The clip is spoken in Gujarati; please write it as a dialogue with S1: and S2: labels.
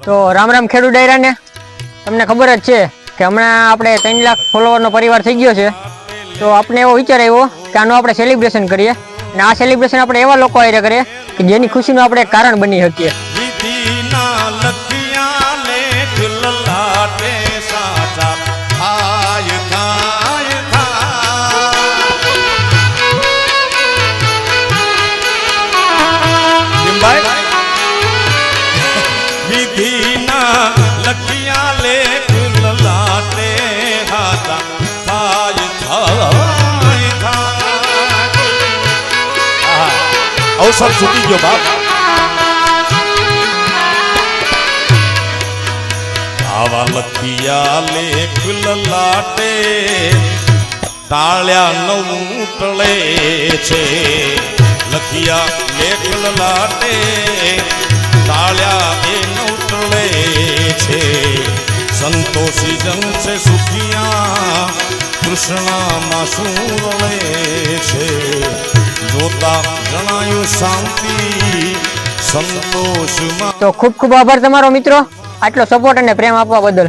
S1: તો રામ રામ ખેડૂત ડાયરાને તમને ખબર જ છે કે હમણાં આપણે 3 લાખ ફોલોવરનો પરિવાર થઈ ગયો છે તો આપણે એવો વિચાર આવ્યો કે આનો આપણે સેલિબ્રેશન કરીએ અને આ સેલિબ્રેશન આપણે એવા લોકો આરે કરીએ કે જેની ખુશીનું આપણે કારણ બની શકીએ
S2: अवसर चुकी गयो बाप आवा लखिया लेख ललाटे ताळ्या नवटळे छे लखिया लेख ललाटे ताळ्या ए नवटळे छे संतोषी जन से सुखिया कृष्णा मासूरळे छे जोता जणायु शांति संतोष
S1: तो खूब खूब आभार તમારો મિત્રો આટલો સપોર્ટ અને પ્રેમ આપવા બદલ।